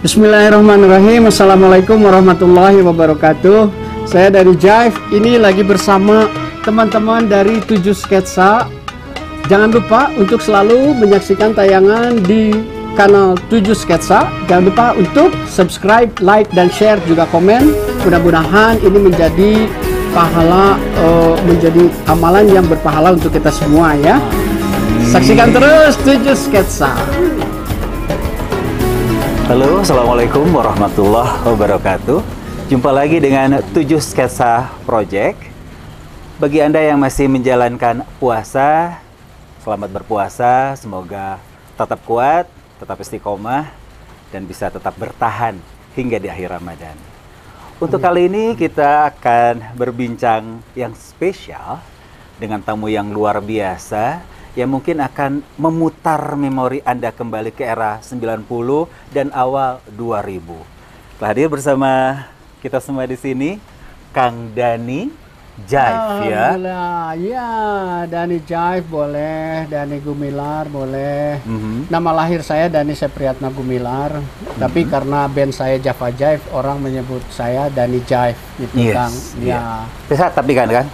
Bismillahirrahmanirrahim. Assalamualaikum warahmatullahi wabarakatuh. Saya dari Jive. Ini lagi bersama teman-teman dari 7 Sketsa. Jangan lupa untuk selalu menyaksikan tayangan di kanal 7 Sketsa. Jangan lupa untuk subscribe, like, dan share, juga komen. Mudah-mudahan ini menjadi pahala, menjadi amalan yang berpahala untuk kita semua ya. Saksikan terus 7 Sketsa. Halo, Assalamualaikum warahmatullahi wabarakatuh. Jumpa lagi dengan 7 Sketsa Project. Bagi Anda yang masih menjalankan puasa, selamat berpuasa. Semoga tetap kuat, tetap istiqomah, dan bisa tetap bertahan hingga di akhir Ramadan. Untuk kali ini kita akan berbincang yang spesial dengan tamu yang luar biasa, yang mungkin akan memutar memori Anda kembali ke era 90 dan awal 2000. Telah hadir bersama kita semua di sini, Kang Dani Jive ya. Ya, Dani Jive boleh, Dani Gumilar boleh. Nama lahir saya Dani Sepriyatna Gumilar, tapi karena band saya Java Jive, orang menyebut saya Dani Jive gitu, Kang. Ya. Sehat tapi kan? Ya.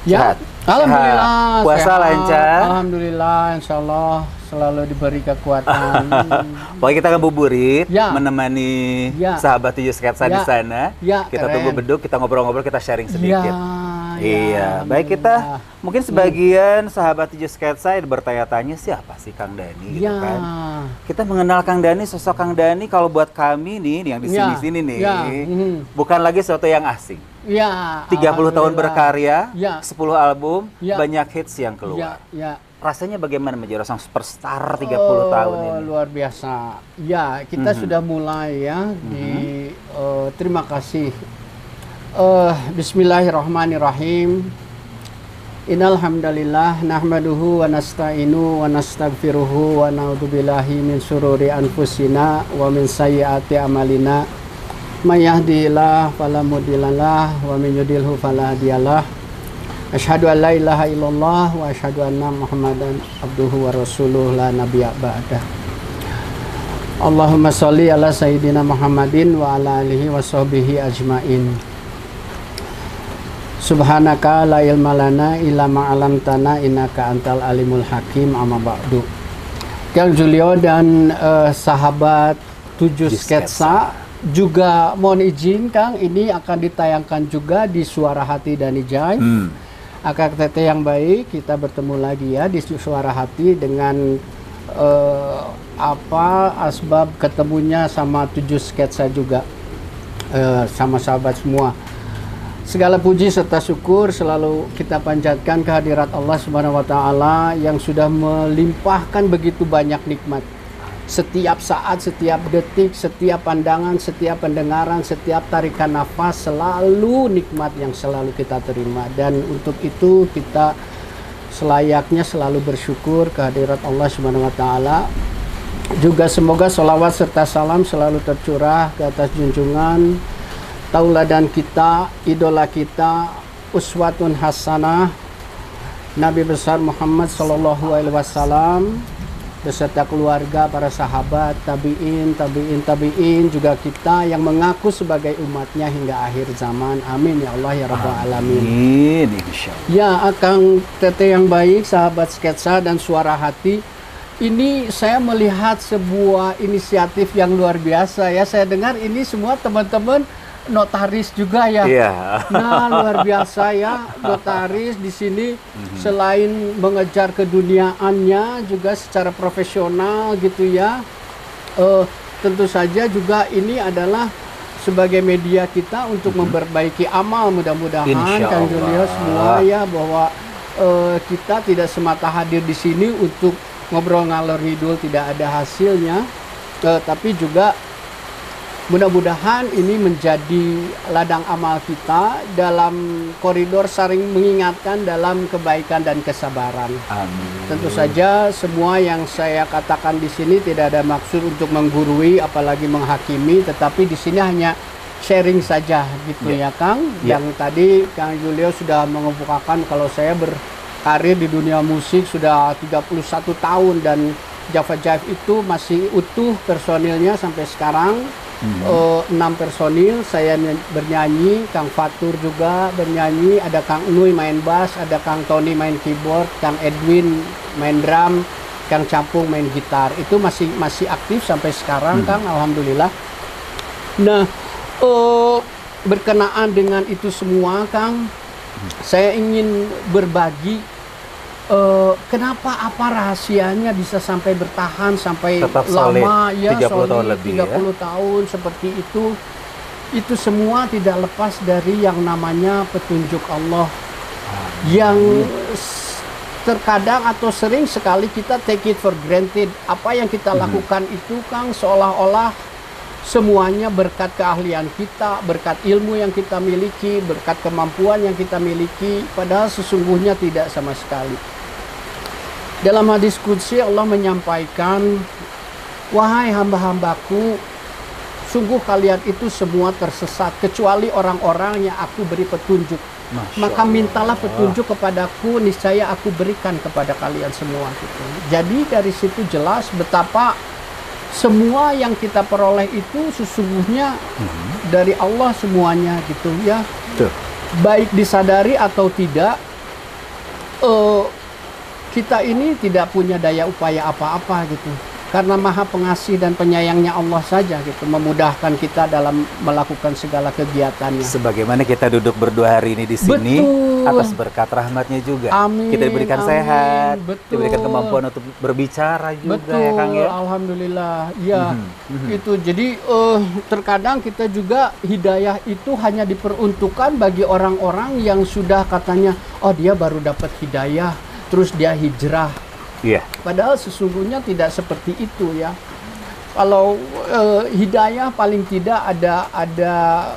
Sehat. Alhamdulillah, puasa sehat. lancar. Alhamdulillah, insya Allah selalu diberi kekuatan. Pokoknya kita ngabuburit, Ya. menemani Ya. sahabat 7 Sketsa Ya. di sana. Ya, Kita keren. tunggu beduk, kita ngobrol-ngobrol, kita sharing sedikit. Iya, baik, kita alhamdulillah. mungkin sebagian sahabat 7 Sketsa bertanya-tanya siapa sih Kang Dani gitu Ya. kan. Kita mengenal Kang Dani, sosok Kang Dani kalau buat kami nih yang di sini-sini nih, Ya. bukan lagi sesuatu yang asing. Ya, 30 tahun berkarya, Ya. 10 album, Ya. banyak hits yang keluar. Ya. Rasanya bagaimana menjadi seorang superstar 30 tahun ini? Luar biasa. Ya, kita sudah mulai ya terima kasih. Bismillahirrahmanirrahim. Innal hamdalillah nahmaduhu wa nasta'inu wa nastaghfiruhu wa na'udzubillahi min syururi anfusina wa min sayyiati amalina. May yahdihillahu fala mudhillalah wa may yudhlilhu fala hadiyalah. Asyhadu an la ilaha illallah wa asyhadu anna Muhammadan abduhu wa rasuluh la nabiyya ba'dah. Allahumma sholli ala sayyidina Muhammadin wa ala alihi wa sahbihi ajmain. Subhanaka la ilma lana illa ma 'allamtana innaka antal alimul hakim, amma ba'du. Kang Julio dan sahabat 7 Sketsa juga mohon izin Kang, ini akan ditayangkan juga di Suara Hati Dani Jive. AKTT yang baik, kita bertemu lagi ya di Suara Hati dengan asbab ketemunya sama 7 Sketsa juga, sama sahabat semua. Segala puji serta syukur selalu kita panjatkan kehadirat Allah Subhanahu wa Ta'ala yang sudah melimpahkan begitu banyak nikmat. Setiap saat, setiap detik, setiap pandangan, setiap pendengaran, setiap tarikan nafas selalu nikmat yang selalu kita terima. Dan untuk itu kita selayaknya selalu bersyukur kehadirat Allah Subhanahu wa Ta'ala. Juga semoga sholawat serta salam selalu tercurah ke atas junjungan tauladan kita, idola kita, uswatun hasanah, Nabi besar Muhammad sallallahu alaihi wasallam beserta keluarga, para sahabat, tabi'in, juga kita yang mengaku sebagai umatnya hingga akhir zaman. Amin ya Allah ya rabbal alamin. Amin, insyaallah. Ya, Kang Tete yang baik, sahabat Sketsa dan Suara Hati, ini saya melihat sebuah inisiatif yang luar biasa ya. Saya dengar ini semua teman-teman notaris juga ya. Iya. Nah, luar biasa ya, notaris di sini selain mengejar keduniaannya juga secara profesional gitu ya. Tentu saja juga ini adalah sebagai media kita untuk memperbaiki amal, mudah-mudahan Kang Julio semua ya, bahwa kita tidak semata hadir di sini untuk ngobrol ngalor ngidul tidak ada hasilnya, tapi juga mudah-mudahan ini menjadi ladang amal kita dalam koridor saling mengingatkan dalam kebaikan dan kesabaran. Amin. Tentu saja semua yang saya katakan di sini tidak ada maksud untuk menggurui apalagi menghakimi, tetapi di sini hanya sharing saja gitu ya Kang. Yang tadi Kang Julio sudah mengemukakan kalau saya berkarir di dunia musik sudah 31 tahun dan Java Jive itu masih utuh personilnya sampai sekarang. 6 personil, saya bernyanyi, Kang Fatur juga bernyanyi, ada Kang Nui main bass, ada Kang Tony main keyboard, Kang Edwin main drum, Kang Campung main gitar. Itu masih aktif sampai sekarang, Kang, alhamdulillah. Nah, berkenaan dengan itu semua, Kang, saya ingin berbagi kenapa, apa rahasianya bisa sampai bertahan sampai tetap lama, solid, ya 30 tahun lebih 30 tahun seperti itu. Itu semua tidak lepas dari yang namanya petunjuk Allah, yang terkadang atau sering sekali kita take it for granted. Apa yang kita lakukan itu, Kang, seolah-olah semuanya berkat keahlian kita, berkat ilmu yang kita miliki, berkat kemampuan yang kita miliki, padahal sesungguhnya tidak sama sekali. Dalam hadis qudsi Allah menyampaikan, wahai hamba-hambaku, sungguh kalian itu semua tersesat kecuali orang-orang yang aku beri petunjuk. Maka mintalah petunjuk kepadaku, niscaya aku berikan kepada kalian semua. Gitu. Jadi dari situ jelas betapa semua yang kita peroleh itu sesungguhnya dari Allah semuanya, gitu ya. Baik disadari atau tidak, kita ini tidak punya daya upaya apa-apa gitu. Karena Maha Pengasih dan Penyayangnya Allah saja gitu, memudahkan kita dalam melakukan segala kegiatannya. Sebagaimana kita duduk berdua hari ini di sini, betul, atas berkat rahmatnya juga. Amin, kita diberikan sehat, betul, diberikan kemampuan untuk berbicara juga, betul, ya Kang ya. Alhamdulillah, ya. Itu jadi terkadang kita juga hidayah itu hanya diperuntukkan bagi orang-orang yang sudah katanya, oh dia baru dapat hidayah, terus dia hijrah. Iya. Padahal sesungguhnya tidak seperti itu ya. Kalau hidayah paling tidak ada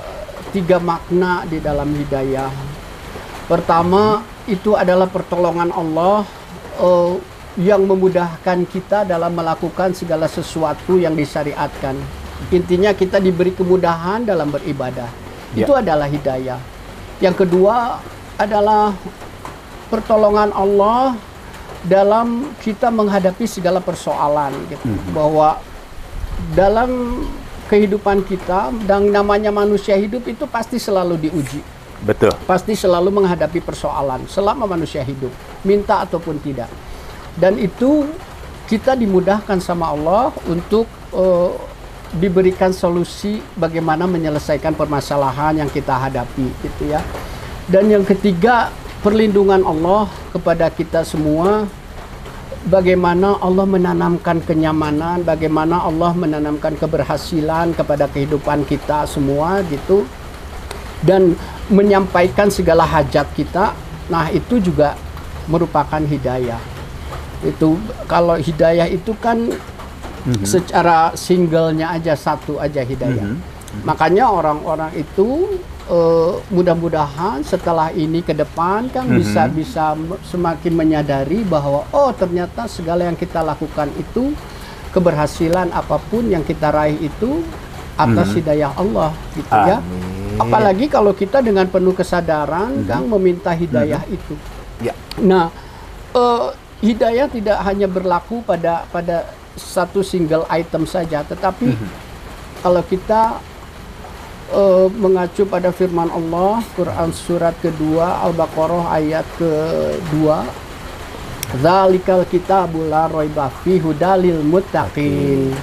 3 makna di dalam hidayah. Pertama itu adalah pertolongan Allah yang memudahkan kita dalam melakukan segala sesuatu yang disyariatkan. Intinya kita diberi kemudahan dalam beribadah. Itu adalah hidayah. Yang kedua adalah pertolongan Allah dalam kita menghadapi segala persoalan gitu. Bahwa dalam kehidupan kita dan namanya manusia hidup itu pasti selalu diuji. Betul. Pasti selalu menghadapi persoalan selama manusia hidup, minta ataupun tidak. Dan itu kita dimudahkan sama Allah untuk diberikan solusi bagaimana menyelesaikan permasalahan yang kita hadapi gitu ya. Dan yang ketiga, perlindungan Allah kepada kita semua, bagaimana Allah menanamkan kenyamanan, bagaimana Allah menanamkan keberhasilan kepada kehidupan kita semua gitu, dan menyampaikan segala hajat kita. Nah itu juga merupakan hidayah. Itu kalau hidayah itu kan secara singlenya aja, satu aja hidayah. Makanya orang-orang itu mudah-mudahan setelah ini ke depan kan bisa semakin menyadari bahwa oh ternyata segala yang kita lakukan itu, keberhasilan apapun yang kita raih itu atas hidayah Allah gitu ya. Apalagi kalau kita dengan penuh kesadaran kan meminta hidayah itu. Nah, hidayah tidak hanya berlaku pada satu single item saja, tetapi kalau kita mengacu pada firman Allah, Quran surat kedua Al-Baqarah ayat kedua, Dzalikal kitabul la raiba fihi hudalil muttaqin.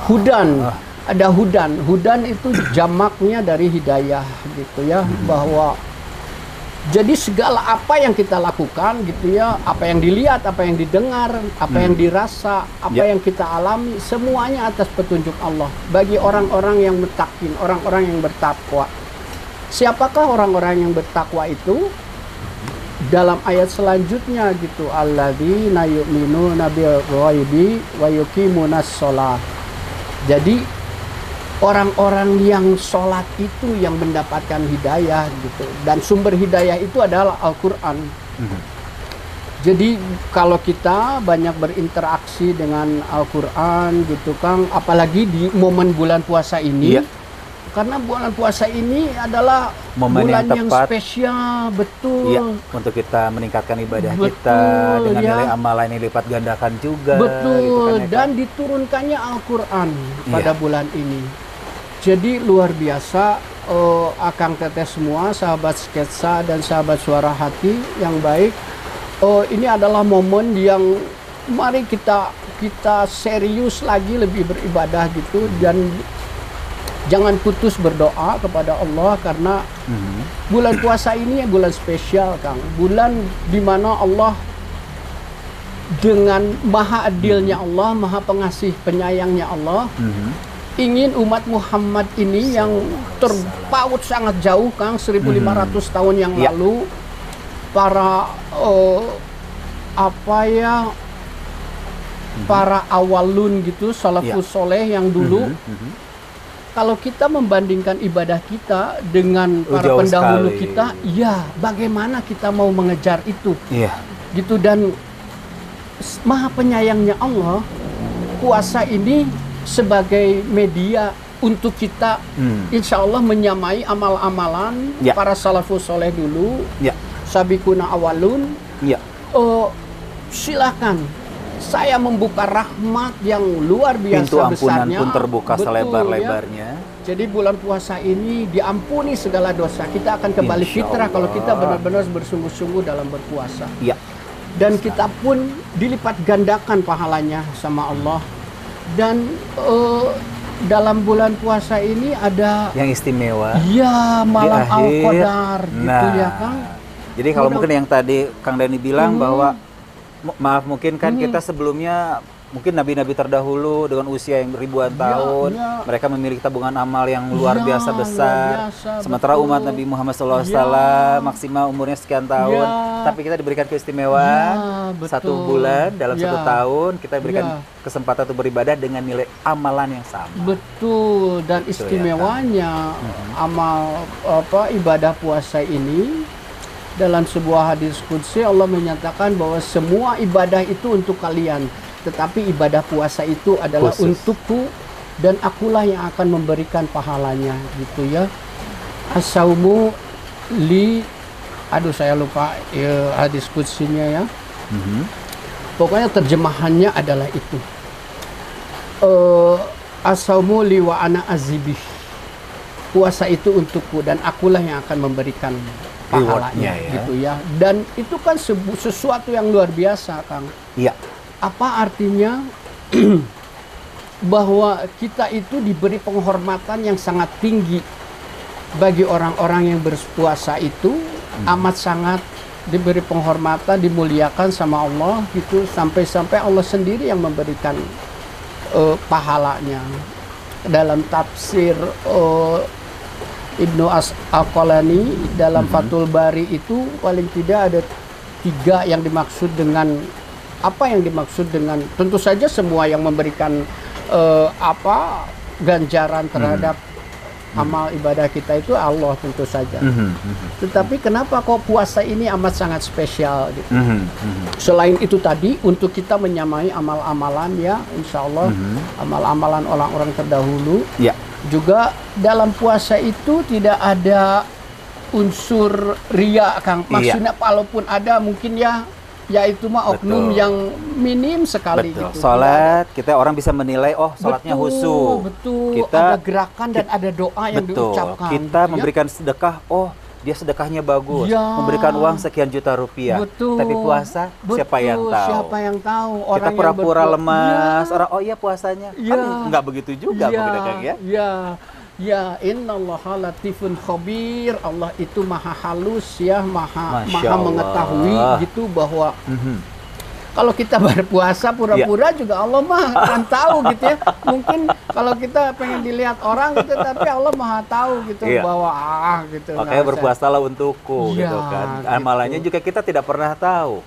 Hudan, ada hudan. Hudan itu jamaknya dari hidayah gitu ya, bahwa jadi segala apa yang kita lakukan gitu ya, apa yang dilihat, apa yang didengar, apa yang dirasa, apa yang kita alami, semuanya atas petunjuk Allah. Bagi orang-orang yang muttaqin, orang-orang yang bertakwa. Siapakah orang-orang yang bertakwa itu? Dalam ayat selanjutnya gitu, alladzina yu'minuna bil ghaibi wa yuqimunas shalah. Jadi orang-orang yang sholat itu yang mendapatkan hidayah gitu, dan sumber hidayah itu adalah Al-Quran. Jadi kalau kita banyak berinteraksi dengan Al-Quran gitu Kang, apalagi di momen bulan puasa ini, karena bulan puasa ini adalah momen bulan yang tepat, spesial, betul. Untuk kita meningkatkan ibadah kita dengan nilai amalan yang lipat gandakan juga. Betul, gitu kan, ya, dan diturunkannya Al-Quran pada bulan ini. Jadi luar biasa, Akang Teteh semua, sahabat sketsa dan sahabat suara hati yang baik. Ini adalah momen yang mari kita serius lagi lebih beribadah gitu, dan jangan putus berdoa kepada Allah karena bulan puasa ini bulan spesial, Kang. Bulan di mana Allah dengan maha adilnya Allah, maha pengasih penyayangnya Allah, ingin umat Muhammad ini yang terpaut sangat jauh, Kang, 1500 tahun yang lalu, para para awalun gitu, salafus soleh yang dulu. Kalau kita membandingkan ibadah kita dengan para pendahulu kita, ya bagaimana kita mau mengejar itu? Gitu. Dan maha penyayangnya Allah, puasa ini sebagai media untuk kita insya Allah menyamai amal-amalan para salafus soleh dulu, sabikuna awalun. Silakan, saya membuka rahmat yang luar biasa, pintu ampunan besarnya, pun terbuka selebar-lebarnya. Jadi bulan puasa ini diampuni segala dosa. Kita akan kembali fitrah kalau kita benar-benar bersungguh-sungguh dalam berpuasa. Dan kita pun dilipat gandakan pahalanya sama Allah. Dan dalam bulan puasa ini ada yang istimewa. Ya, malam Al-Qadar gitu ya, Kang. Jadi kalau mungkin yang tadi Kang Dani bilang bahwa maaf mungkin kan kita sebelumnya mungkin nabi-nabi terdahulu dengan usia yang ribuan tahun, mereka memiliki tabungan amal yang luar biasa besar. Sementara umat Nabi Muhammad SAW maksimal umurnya sekian tahun, tapi kita diberikan keistimewaan 1 bulan dalam 1 tahun kita diberikan kesempatan untuk beribadah dengan nilai amalan yang sama. Betul, dan istimewanya amal ibadah puasa ini, dalam sebuah hadis qudsi Allah menyatakan bahwa semua ibadah itu untuk kalian, tetapi ibadah puasa itu adalah untukku dan akulah yang akan memberikan pahalanya, gitu ya. As-saumu li, saya lupa hadis qudsinya ya. Pokoknya terjemahannya adalah itu. As-saumu li wa ana azibih. Puasa itu untukku dan akulah yang akan memberikan pahalanya, gitu ya. Dan itu kan sesuatu yang luar biasa, Kang. Apa artinya? Bahwa kita itu diberi penghormatan yang sangat tinggi. Bagi orang-orang yang berpuasa itu amat sangat diberi penghormatan, dimuliakan sama Allah gitu, sampai-sampai Allah sendiri yang memberikan pahalanya. Dalam tafsir Ibnu Al-Qalani dalam Fathul Bari itu paling tidak ada 3 yang dimaksud dengan apa yang dimaksud dengan, tentu saja semua yang memberikan ganjaran terhadap amal ibadah kita itu Allah tentu saja. Tetapi kenapa kok puasa ini amat sangat spesial gitu. Selain itu tadi untuk kita menyamai amal-amalan ya, insya Allah amal-amalan orang-orang terdahulu. Juga dalam puasa itu tidak ada unsur riya, Kang. Maksudnya walaupun ada mungkin ya itu mah oknum yang minim sekali. Gitu. Salat kita orang bisa menilai salatnya khusyuk. Kita ada gerakan dan ada doa yang diucapkan. Kita memberikan sedekah, dia sedekahnya bagus, memberikan uang sekian juta rupiah. Tapi puasa siapa yang tahu? Siapa yang tahu? Orang kita pura-pura lemas, orang puasanya. Kan nggak begitu juga mungkin, ya. Ya, innallaha latifun khabir. Allah itu maha halus ya, maha mengetahui gitu, bahwa kalau kita berpuasa pura-pura juga Allah maha tahu gitu ya. Mungkin kalau kita pengen dilihat orang gitu, tapi Allah maha tahu gitu bahwa gitu. Makanya berpuasalah untukku gitu kan. Amalannya juga kita tidak pernah tahu.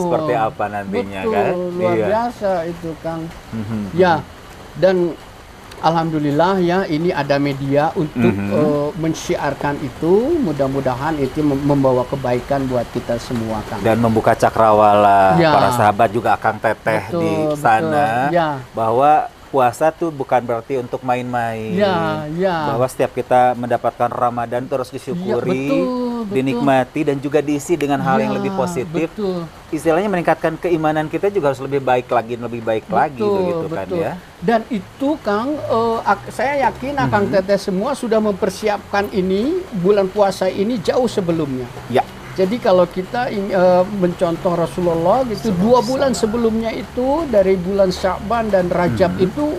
Seperti apa nantinya kan. Luar biasa itu, Kang. Ya, dan alhamdulillah ya, ini ada media untuk mensyiarkan itu. Mudah-mudahan itu membawa kebaikan buat kita semua, Kang. Dan membuka cakrawala para sahabat juga Akang Teteh di sana, bahwa puasa tuh bukan berarti untuk main-main. Ya, ya. Bahwa setiap kita mendapatkan Ramadan terus disyukuri, Ya, betul. dinikmati dan juga diisi dengan hal yang Ya, lebih positif. betul. Istilahnya meningkatkan keimanan kita juga harus lebih baik lagi, lebih baik lagi begitu kan betul. ya. Dan itu Kang, saya yakin Akang Teteh semua sudah mempersiapkan ini bulan puasa ini jauh sebelumnya. Ya. Jadi kalau kita mencontoh Rasulullah gitu, 2 bulan sebelumnya itu dari bulan Sya'ban dan Rajab itu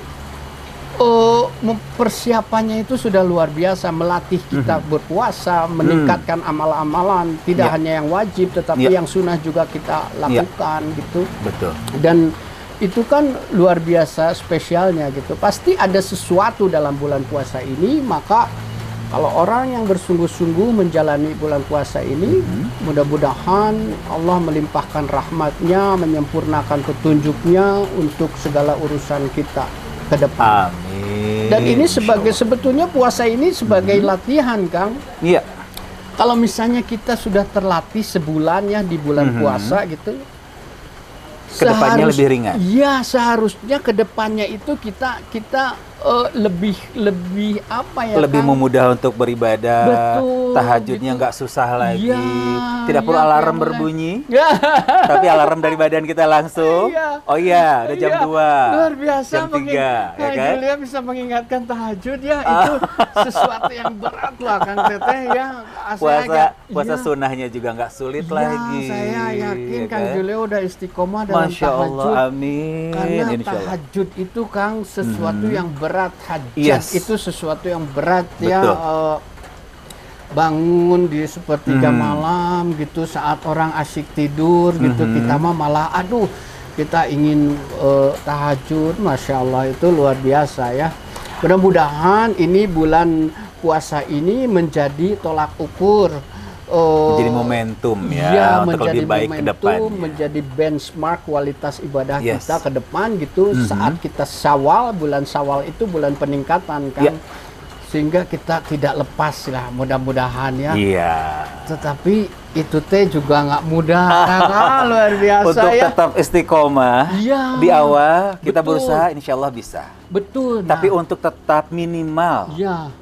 persiapannya itu sudah luar biasa, melatih kita berpuasa, meningkatkan amal-amalan, tidak hanya yang wajib tetapi yang sunnah juga kita lakukan gitu. Betul. Dan itu kan luar biasa spesialnya gitu. Pasti ada sesuatu dalam bulan puasa ini, maka kalau orang yang bersungguh-sungguh menjalani bulan puasa ini, mudah-mudahan Allah melimpahkan rahmatnya, menyempurnakan petunjuknya untuk segala urusan kita ke depan. Amin. Dan ini sebetulnya puasa ini sebagai latihan, Kang. Iya. Kalau misalnya kita sudah terlatih sebulan ya di bulan puasa gitu, Kedepannya lebih ringan. Iya, seharusnya kedepannya itu kita lebih apa ya? Lebih Kang? memudah untuk beribadah. Betul, Tahajudnya gitu. nggak susah lagi. Iya, Tidak perlu iya, alarm kayak mulai. berbunyi, Ya. tapi alarm dari badan kita langsung. Iya. Oh iya, udah jam Iya, 2. luar biasa, Jam 3, ya kan? Julia bisa mengingatkan tahajud ya, itu sesuatu yang berat lah Kang Teteh ya. Puasa sunnahnya juga nggak sulit lagi. Saya yakin ya Kang kan? Julia udah istiqomah dalam Masya tahajud. Allah, amin. Karena Insya Allah. tahajud itu Kang sesuatu yang berat, hajat Yes. itu sesuatu yang berat ya. Betul. Bangun di sepertiga malam gitu saat orang asyik tidur gitu, kita mah malah aduh kita ingin tahajud. Masya Allah, itu luar biasa ya. Mudah-mudahan ini bulan puasa ini menjadi tolak ukur, Menjadi momentum ya, untuk menjadi lebih baik ke depan. menjadi benchmark kualitas ibadah Yes. kita ke depan gitu. Saat kita Syawal, bulan Syawal itu bulan peningkatan kan. Ya. Sehingga kita tidak lepas lah, mudah-mudahan ya. Iya. Tetapi itu teh juga nggak mudah, luar biasa Untuk ya. tetap istiqomah Iya. di awal kita Betul. berusaha, insya Allah bisa. Betul. Tapi untuk tetap minimal ya,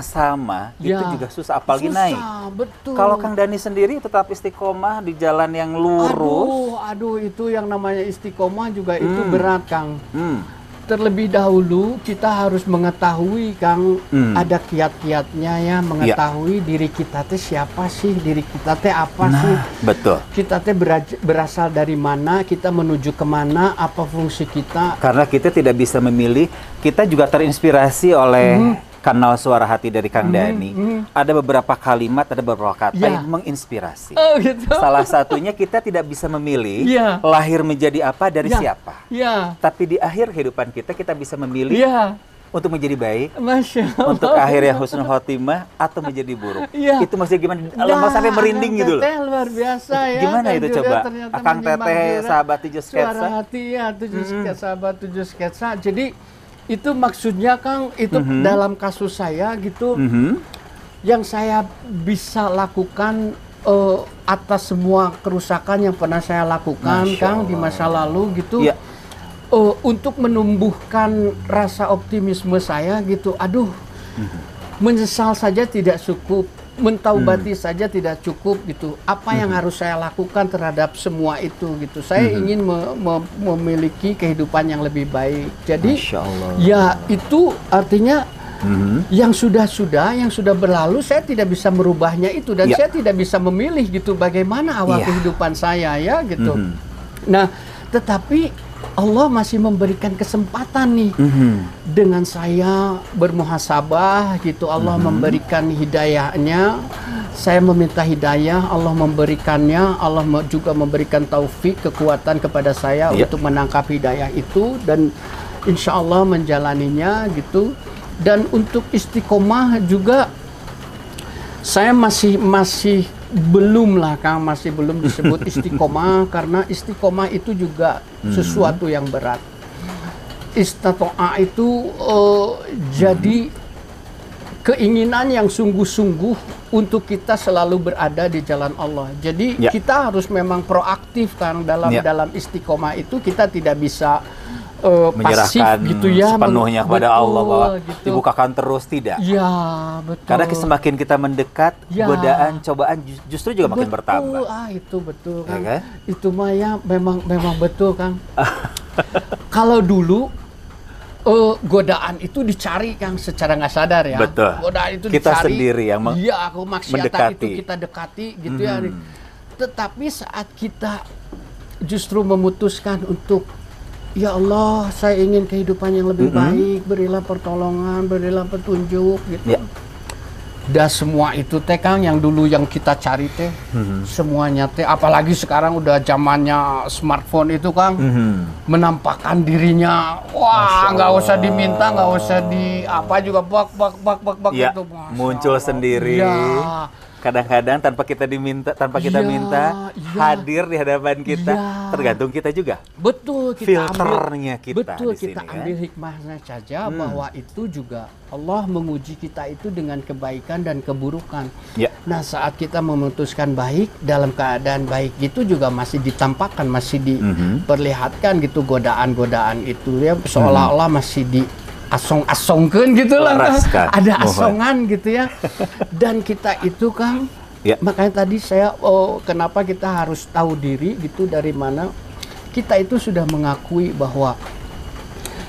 sama itu ya. juga susah, apalagi Susah, naik. Betul. Kalau Kang Dani sendiri tetap istiqomah di jalan yang lurus. Aduh, itu yang namanya istiqomah juga itu berat, Kang. Hmm. Terlebih dahulu kita harus mengetahui, Kang, ada kiat-kiatnya ya, mengetahui diri kita teh siapa sih, diri kita teh apa sih. Betul. Kita teh berasal dari mana, kita menuju kemana, apa fungsi kita. Karena kita tidak bisa memilih, kita juga terinspirasi oleh kanal Suara Hati dari Kang Dani. Ada beberapa kalimat, ada beberapa kata Ya. yang menginspirasi. Oh gitu. Salah satunya kita tidak bisa memilih Ya. lahir menjadi apa dari Ya. siapa. Ya, Tapi di akhir kehidupan kita bisa memilih ya, untuk menjadi baik, Masya Allah. untuk akhirnya husnul khotimah atau menjadi buruk. Iya. Itu maksudnya gimana? Lemas sampai merinding Akang gitu loh. Teteh luar biasa ya. Gimana Kang itu Julia coba? ternyata Akang menyimak Teteh, juga sahabat 7 sketsa. Suara Hati ya, 7 sketsa, sahabat 7 sketsa. Jadi itu maksudnya Kang, itu dalam kasus saya gitu, yang saya bisa lakukan atas semua kerusakan yang pernah saya lakukan, Masya Kang, di Allah. masa lalu gitu. Ya. Untuk menumbuhkan rasa optimisme saya gitu, aduh, menyesal saja tidak cukup, mentaubati saja tidak cukup gitu. Apa yang harus saya lakukan terhadap semua itu gitu? Saya ingin memiliki kehidupan yang lebih baik. Jadi, Masya Allah. ya itu artinya yang sudah berlalu, saya tidak bisa merubahnya itu, dan Ya. saya tidak bisa memilih gitu bagaimana awal Iya. kehidupan saya ya gitu. Nah, tetapi Allah masih memberikan kesempatan nih dengan saya bermuhasabah gitu. Allah memberikan hidayahnya, saya meminta hidayah, Allah memberikannya, Allah juga memberikan taufik, kekuatan kepada saya untuk menangkap hidayah itu dan insya Allah menjalaninya gitu. Dan untuk istiqomah juga saya masih belum lah, Kang, masih belum disebut istiqomah karena istiqomah itu juga sesuatu yang berat. Istito'ah itu jadi keinginan yang sungguh-sungguh untuk kita selalu berada di jalan Allah. Jadi kita harus memang proaktif, Kang, dalam istiqomah itu. Kita tidak bisa menyerahkan pasif gitu ya, sepenuhnya kepada betul, Allah bahwa gitu. dibukakan terus, tidak. Ya, betul. Karena semakin kita mendekat, Ya. godaan, cobaan justru juga makin Betul. bertambah. Itu betul Ya kan. kan? Itu mah ya memang betul Kang. Kalau dulu godaan itu dicari Kang secara nggak sadar ya. Betul. Godaan itu Kita dicari. sendiri yang iya, aku maksiatan mendekati. itu kita dekati gitu ya. Tetapi saat kita justru memutuskan untuk ya Allah, saya ingin kehidupan yang lebih baik, berilah pertolongan, berilah petunjuk gitu. Ya. Dan semua itu teh Kang yang dulu yang kita cari teh semuanya teh, apalagi sekarang udah zamannya smartphone itu Kang, menampakkan dirinya, wah nggak usah diminta, nggak usah di apa juga bak Ya, itu Masya muncul Allah. sendiri. Ya. Kadang-kadang tanpa kita Ya, minta, ya. hadir di hadapan kita. Ya. Tergantung kita juga. Betul, kita Filternya ambil, kita betul di kita sini, ambil kan? hikmahnya saja bahwa itu juga Allah menguji kita itu dengan kebaikan dan keburukan. Ya. Nah, saat kita memutuskan baik dalam keadaan baik itu juga masih ditampakkan, masih diperlihatkan gitu godaan-godaan itu ya, seolah-olah masih di asong-asongkeun gitu lah, Laraskan. ada Mohon. asongan gitu ya. Dan kita itu Kang, Ya. makanya tadi saya kenapa kita harus tahu diri gitu, dari mana kita itu sudah mengakui bahwa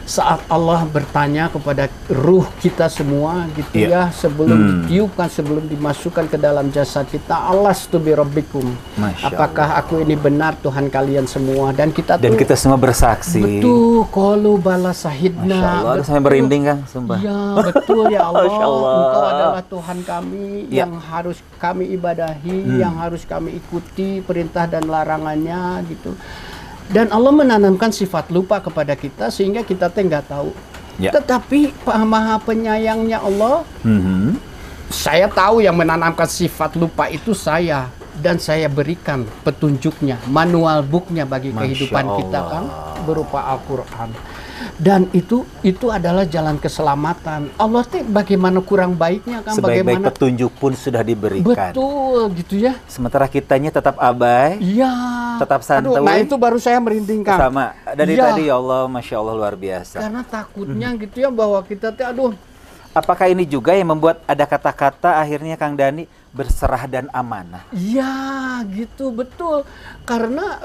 saat Allah bertanya kepada ruh kita semua gitu ya, sebelum ditiupkan, sebelum dimasukkan ke dalam jasad kita, alastu bi rabbikum, Masya apakah aku ini benar Tuhan kalian semua? Dan kita Dan tuh kita semua bersaksi. betul, qalu bala Masya sahidna. Allah, Betul. saya merinding Kang, sumpah. Ya betul ya Allah, Masya Allah. Engkau adalah Tuhan kami Ya. yang harus kami ibadahi, yang harus kami ikuti perintah dan larangannya gitu. Dan Allah menanamkan sifat lupa kepada kita sehingga kita teh nggak tahu. Ya. Tetapi Maha Penyayangnya Allah, saya tahu yang menanamkan sifat lupa itu saya, dan saya berikan petunjuknya, manual booknya bagi Masya kehidupan kita Allah. kan, berupa Al-Quran. Dan itu adalah jalan keselamatan. Allah teh bagaimana kurang baiknya kan, Sebaik-baik bagaimana petunjuk pun sudah diberikan. betul gitu ya. Sementara kitanya tetap abai, Iya. tetap santuy. Aduh, nah itu baru saya merinding Kang. sama. Dari Iya. tadi ya Allah, Masya Allah luar biasa. Karena takutnya gitu ya bahwa kita teh aduh. Apakah ini juga yang membuat ada kata-kata akhirnya Kang Dani berserah dan amanah? Iya, gitu betul. Karena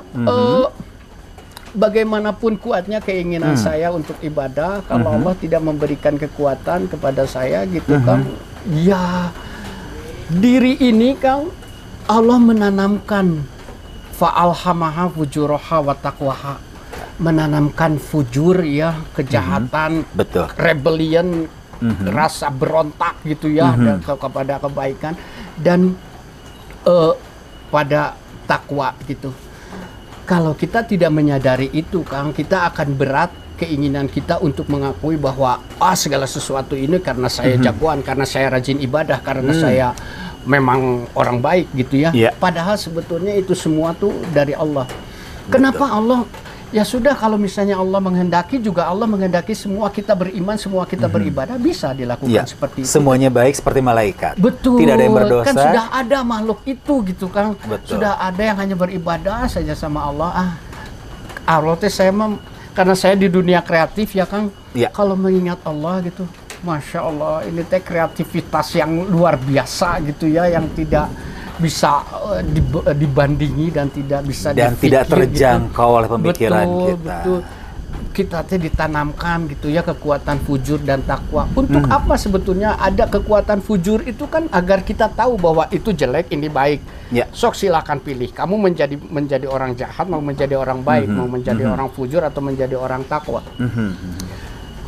bagaimanapun kuatnya keinginan saya untuk ibadah, kalau Allah tidak memberikan kekuatan kepada saya gitu Kang. Ya, diri ini Kang, Allah menanamkan fa'alhamaha fujuraha wa taqwaha. Menanamkan fujur ya, kejahatan, Betul. rebellion, rasa berontak gitu ya dan kepada kebaikan, dan pada takwa gitu. Kalau kita tidak menyadari itu Kang, kita akan berat keinginan kita untuk mengakui bahwa segala sesuatu ini karena saya jagoan, karena saya rajin ibadah, karena saya memang orang baik gitu ya. Iya. Padahal sebetulnya itu semua tuh dari Allah. Kenapa Allah? Ya sudah, kalau misalnya Allah menghendaki, juga Allah menghendaki semua kita beriman, semua kita beribadah, bisa dilakukan Ya, seperti itu. semuanya baik seperti malaikat. Betul. Tidak ada yang berdosa. Kan sudah ada makhluk itu gitu Kang. Betul. Sudah ada yang hanya beribadah saja sama Allah. Allah teh karena saya di dunia kreatif ya Kang. Ya. Kalau mengingat Allah gitu, Masya Allah, ini teh kreativitas yang luar biasa gitu ya, yang tidak bisa dibandingi dan tidak bisa Dan dipikir tidak gitu. terjangkau oleh pemikiran Betul, kita. betul. Kita teh ditanamkan gitu ya kekuatan fujur dan takwa. Untuk apa sebetulnya ada kekuatan fujur itu kan? Agar kita tahu bahwa itu jelek, ini baik. Ya. Sok silakan pilih. Kamu menjadi orang jahat, mau menjadi orang baik, mau menjadi orang fujur atau menjadi orang takwa.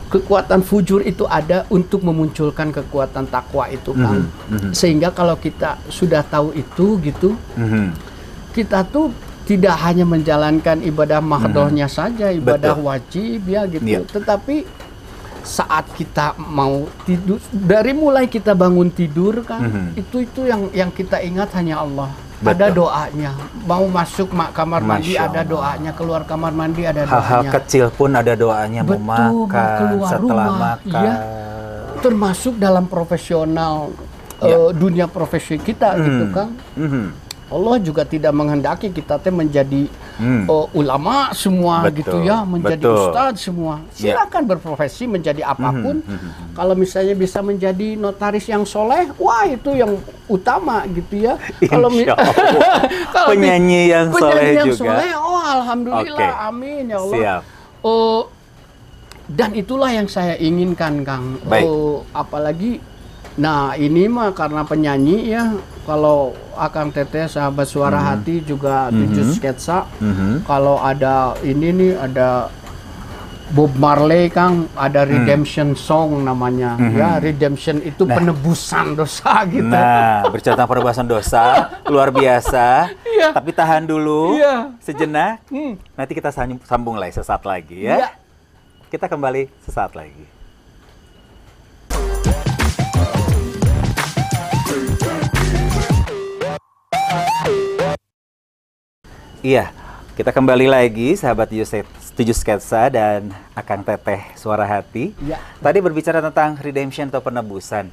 Kekuatan fujur itu ada untuk memunculkan kekuatan takwa itu Kang. Sehingga kalau kita sudah tahu itu gitu, kita tuh tidak hanya menjalankan ibadah mahdohnya saja, ibadah Betul. wajib ya gitu. Iya. Tetapi saat kita mau tidur, dari mulai kita bangun tidur kan, itu yang kita ingat hanya Allah. Betul. Ada doanya. Mau masuk kamar mandi Masya ada Allah. doanya, keluar kamar mandi ada Hal-hal doanya. kecil pun ada doanya. Mau Betul, mau makan, keluar setelah rumah, makan. iya. Termasuk dalam profesional Ya. dunia profesi kita gitu Kang. Allah juga tidak menghendaki kita teh menjadi ulama semua gitu ya, menjadi ustadz semua. Silakan berprofesi menjadi apapun. Kalau misalnya bisa menjadi notaris yang soleh, wah itu yang utama gitu ya. Kalau penyanyi yang soleh juga. Oh alhamdulillah, amin ya Allah. Siap. Dan itulah yang saya inginkan, Kang. Apalagi, nah ini mah karena penyanyi ya. Kalau Akang Teteh sahabat suara hati juga 7 sketsa. Kalau ada ini nih, ada Bob Marley, Kang, ada Redemption Song namanya. Ya, Redemption itu penebusan dosa gitu. Nah, bercerita tentang penebusan dosa luar biasa. Tapi tahan dulu sejenak. Nanti kita sambung lagi sesaat lagi ya. Kita kembali sesaat lagi. Iya, kita kembali lagi sahabat 7 sketsa dan Akang Teteh suara hati. Tadi berbicara tentang redemption atau penebusan.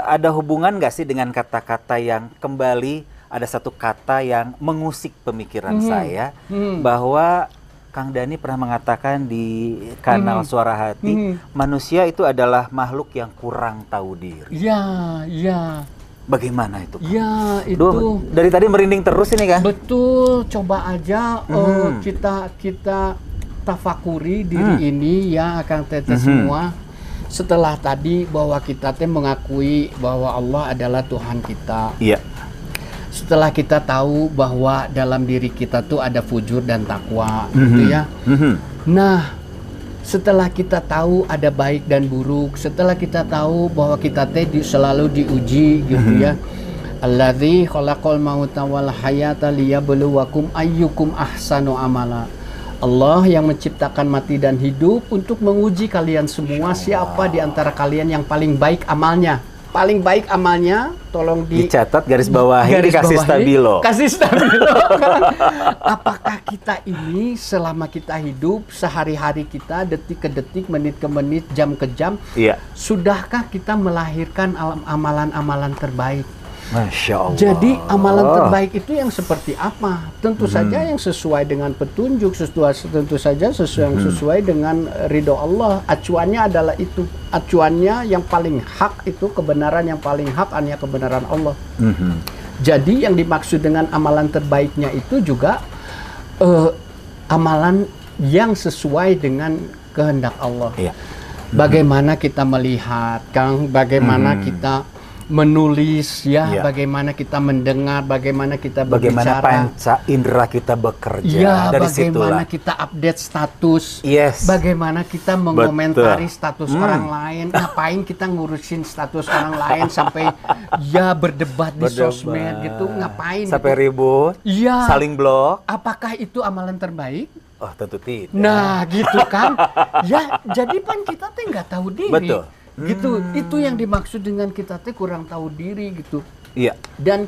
Ada hubungan nggak sih dengan kata-kata yang kembali, ada satu kata yang mengusik pemikiran saya bahwa Kang Dhani pernah mengatakan di kanal Suara Hati, manusia itu adalah makhluk yang kurang tahu diri. Bagaimana itu, Kang? Ya, itu. Dari tadi merinding terus ini, Kang. Betul, coba aja kita tafakuri diri ini ya, Kang Teteh semua. Setelah tadi bahwa kita mengakui bahwa Allah adalah Tuhan kita. Setelah kita tahu bahwa dalam diri kita tuh ada fujur dan takwa, gitu ya. Nah, setelah kita tahu ada baik dan buruk, setelah kita tahu bahwa kita selalu diuji, gitu ya. Alladzi khalaqal mauta wal hayata liyabluwakum ayyukum ahsanu amala. Allah yang menciptakan mati dan hidup untuk menguji kalian semua, siapa di antara kalian yang paling baik amalnya. Paling baik amalnya, tolong dicatat, garis bawahi, kasih stabilo. Kasih stabilo. Apakah kita ini selama kita hidup, sehari-hari kita, detik ke detik, menit ke menit, jam ke jam, sudahkah kita melahirkan amalan-amalan terbaik? Masya Allah. Jadi amalan terbaik itu yang seperti apa? Tentu saja yang sesuai dengan petunjuk, tentu saja yang sesuai dengan ridho Allah. Acuannya adalah itu. Acuannya yang paling hak itu kebenaran, yang paling hak hanya kebenaran Allah. Jadi yang dimaksud dengan amalan terbaiknya itu juga amalan yang sesuai dengan kehendak Allah. Bagaimana kita melihat, Kang, bagaimana kita menulis ya, bagaimana kita mendengar, bagaimana kita berbicara, bagaimana panca indera kita bekerja, ya, dari bagaimana situlah kita update status, bagaimana kita mengomentari status orang lain, ngapain kita ngurusin status orang lain sampai ya berdebat di sosmed gitu, ngapain sampai gitu. ribut, saling blok. Apakah itu amalan terbaik? Oh, tentu tidak. Nah gitu kan, ya jadi kan kita nggak tahu diri. Betul. Gitu, itu yang dimaksud dengan kita kurang tahu diri gitu. Dan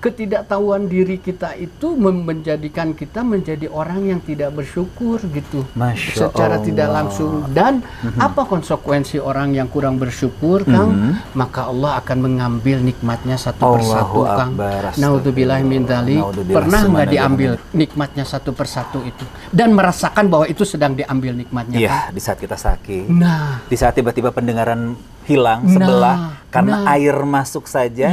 ketidaktahuan diri kita itu menjadikan kita menjadi orang yang tidak bersyukur gitu. Secara tidak langsung. Dan apa konsekuensi orang yang kurang bersyukur, Kang? Maka Allah akan mengambil nikmatnya satu persatu, Kang. Naudzubillahi min dzalik. Pernah nggak diambil nikmatnya satu persatu itu? Dan merasakan bahwa itu sedang diambil nikmatnya, Kang? Di saat kita sakit. Di saat tiba-tiba pendengaran hilang sebelah karena air masuk saja,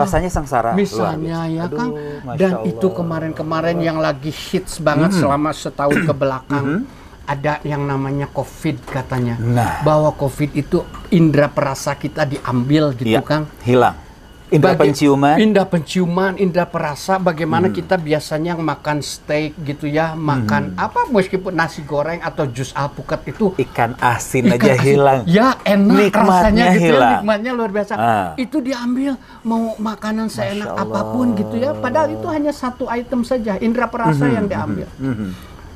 rasanya sengsara. Misalnya ya, Kang. Dan itu kemarin-kemarin yang lagi hits banget selama setahun ke belakang. Ada yang namanya COVID katanya. Bahwa COVID itu indera perasa kita diambil gitu, Kang. Hilang. Indra penciuman, indra perasa. Bagaimana kita biasanya makan steak gitu ya, makan apa meskipun nasi goreng atau jus alpukat itu ikan asin aja hilang. Ya enak nikmatnya rasanya gitu hilang. Ya, nikmatnya luar biasa. Itu diambil mau makanan seenak apapun gitu ya. Padahal itu hanya satu item saja, indra perasa yang diambil.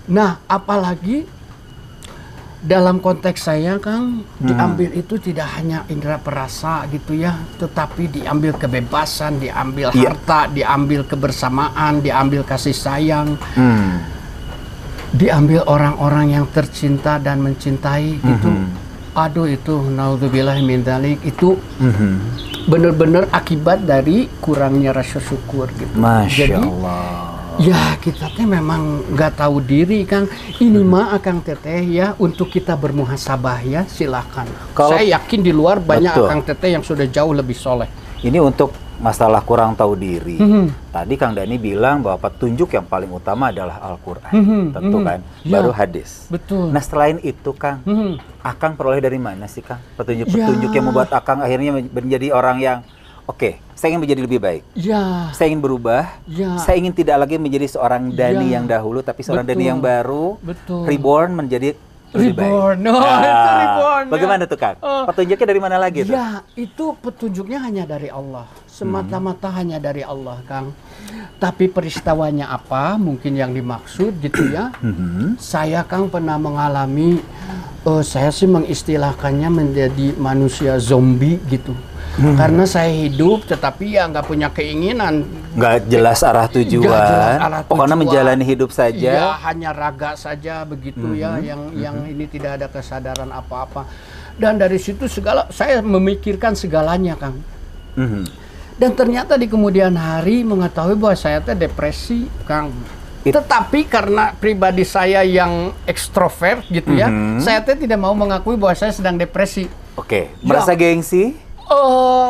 Nah, apalagi dalam konteks saya, Kang, diambil itu tidak hanya indera perasa gitu ya, tetapi diambil kebebasan, diambil harta, diambil kebersamaan, diambil kasih sayang, diambil orang-orang yang tercinta dan mencintai gitu. Aduh, itu naudzubillahi min dzalik, itu benar-benar akibat dari kurangnya rasa syukur gitu. Masya Jadi, Allah. ya kita teh memang nggak tahu diri Kang. Ini mah Akang Teteh ya untuk kita bermuhasabah ya, silakan. Saya yakin di luar banyak Betul. Akang Teteh yang sudah jauh lebih soleh. Ini untuk masalah kurang tahu diri. Tadi Kang Dhani bilang bahwa petunjuk yang paling utama adalah Al-Quran. Tentu kan, Ya. baru hadis. Betul. Nah selain itu Kang, Akang peroleh dari mana sih Kang? Petunjuk-petunjuk Ya. yang membuat Akang akhirnya menjadi orang yang oke, saya ingin menjadi lebih baik. Ya, Saya ingin berubah. Ya. Saya ingin tidak lagi menjadi seorang Dhani Ya. yang dahulu, tapi seorang Dhani Betul. yang baru. Betul. Reborn menjadi lebih baik. Reborn. Oh, itu reborn, ya. Bagaimana tuh Kang? Petunjuknya dari mana lagi tuh? ya itu petunjuknya hanya dari Allah. Semata-mata hanya dari Allah Kang. Tapi peristiwanya apa? Mungkin yang dimaksud gitu ya. Saya Kang pernah mengalami, saya sih mengistilahkannya menjadi manusia zombie gitu. Karena saya hidup tetapi ya nggak punya keinginan. Nggak jelas arah tujuan. Nggak jelas arah Pokoknya tujuan. menjalani hidup saja. Ya hanya raga saja begitu ya, yang ini tidak ada kesadaran apa-apa. Dan dari situ saya memikirkan segalanya Kang. Dan ternyata di kemudian hari mengetahui bahwa saya teh depresi Kang. Tetapi karena pribadi saya yang ekstrovert gitu ya, saya teh tidak mau mengakui bahwa saya sedang depresi. Oke, merasa gengsi?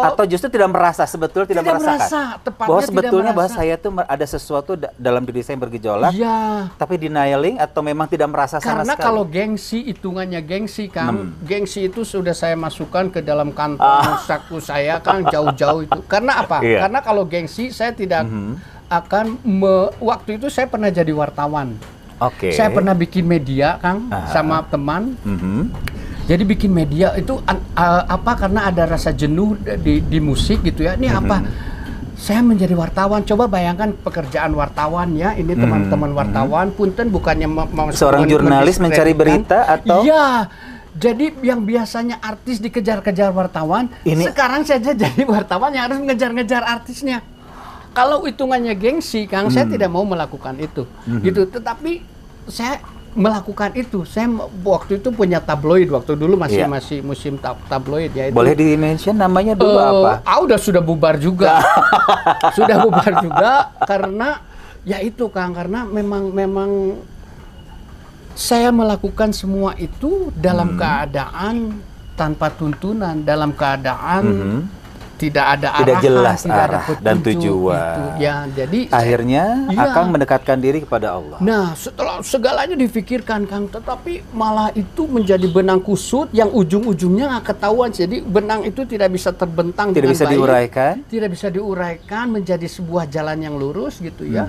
Atau justru tidak merasa, sebetulnya tidak merasakan merasa, tepatnya bahwa tidak sebetulnya bahwa merasa. saya tuh ada sesuatu dalam diri saya yang bergejolak, Iya. tapi denying atau memang tidak merasa sama Karena sekali. kalau gengsi, hitungannya gengsi Kang, gengsi itu sudah saya masukkan ke dalam kantong saku saya Kang, jauh-jauh itu. Karena apa? Iya. Karena kalau gengsi saya tidak akan waktu itu saya pernah jadi wartawan. Oke. Saya pernah bikin media Kang sama teman. Jadi bikin media itu apa karena ada rasa jenuh di musik gitu ya. Ini apa? Saya menjadi wartawan. Coba bayangkan pekerjaan wartawan ya. Ini teman-teman wartawan. Punten bukannya Seorang jurnalis mencari berita atau? Iya. Jadi yang biasanya artis dikejar-kejar wartawan, sekarang saja jadi wartawan yang harus mengejar-ngejar artisnya. Kalau hitungannya gengsi, Kang, saya tidak mau melakukan itu. Gitu. Tetapi saya melakukan itu. Saya waktu itu punya tabloid, waktu dulu masih musim tabloid ya itu. Boleh di-mention namanya dulu apa? Sudah bubar juga. Sudah bubar juga karena ya itu Kang, karena memang saya melakukan semua itu dalam keadaan tanpa tuntunan, dalam keadaan tidak ada tidak arahan, jelas tidak arah ada dan petunjuk tujuan. gitu. Ya, jadi akhirnya Akang mendekatkan diri kepada Allah. Nah, setelah segalanya difikirkan Kang, tetapi malah itu menjadi benang kusut yang ujung-ujungnya nggak ketahuan. Jadi benang itu tidak bisa terbentang Tidak dengan bisa baik. diuraikan. Tidak bisa diuraikan menjadi sebuah jalan yang lurus gitu ya.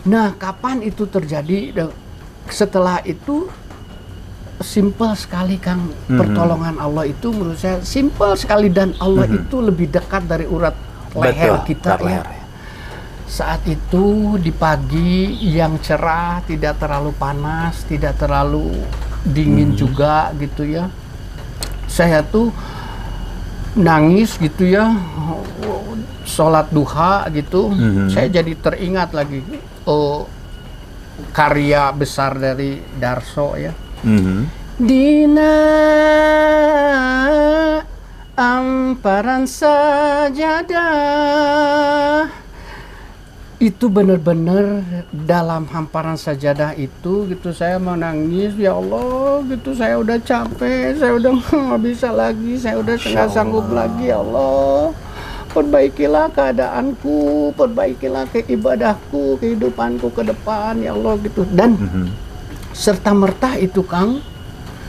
Nah, kapan itu terjadi? Setelah itu simple sekali Kang, pertolongan Allah itu menurut saya simple sekali, dan Allah itu lebih dekat dari urat leher kita ya. Saat itu di pagi yang cerah, tidak terlalu panas, tidak terlalu dingin juga gitu ya. Saya tuh nangis gitu ya, sholat duha gitu. Saya jadi teringat lagi karya besar dari Darso ya. Dina amparan sajadah, itu benar-benar dalam hamparan sajadah itu gitu saya menangis, ya Allah gitu, saya udah capek, saya udah nggak bisa lagi, saya udah nggak sanggup lagi, ya Allah perbaikilah keadaanku, perbaikilah keibadahku, kehidupanku ke depan, ya Allah gitu. Dan serta merta itu Kang,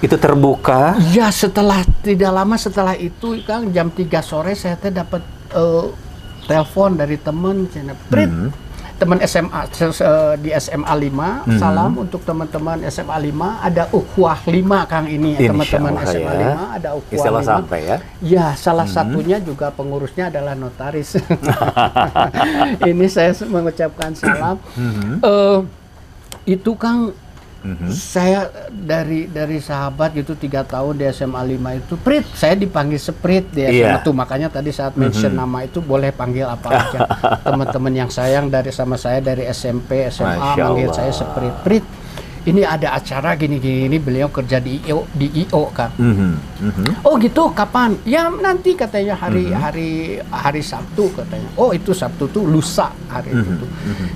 itu terbuka ya setelah tidak lama setelah itu Kang, jam 3 sore saya dapat telepon dari teman, teman SMA di SMA 5, salam untuk teman-teman SMA 5, ada ukhuwah 5 Kang ini ya, teman-teman SMA 5 ada ukhuwah 5 sampai ya. Ya, salah satunya juga pengurusnya adalah notaris. Ini saya mengucapkan salam. Itu Kang, saya dari sahabat gitu 3 tahun di SMA 5 itu, Prit, saya dipanggil Seprit di SMA tuh, makanya tadi saat mention nama itu boleh panggil apa aja. Teman-teman yang sayang sama saya dari SMP, SMA manggil saya Seprit. Prit, ini ada acara gini-gini, beliau kerja di IO Kang. Oh gitu, kapan? Ya nanti katanya hari Sabtu katanya. Oh itu Sabtu tuh lusa hari itu.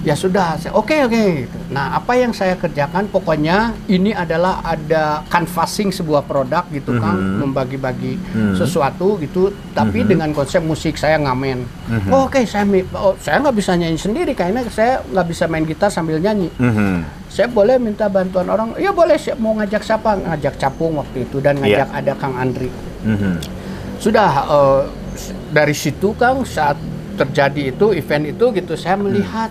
Ya sudah, oke. Gitu. Nah apa yang saya kerjakan, pokoknya ini adalah ada canvassing sebuah produk gitu Kang, membagi-bagi sesuatu gitu, tapi dengan konsep musik saya ngamen. Oke, saya nggak bisa nyanyi sendiri karena saya nggak bisa main gitar sambil nyanyi. Saya boleh minta bantuan orang, ya boleh, mau ngajak siapa? Ngajak Capung waktu itu dan ngajak ada Kang Andri. Sudah dari situ Kang, saat terjadi itu event itu gitu, saya melihat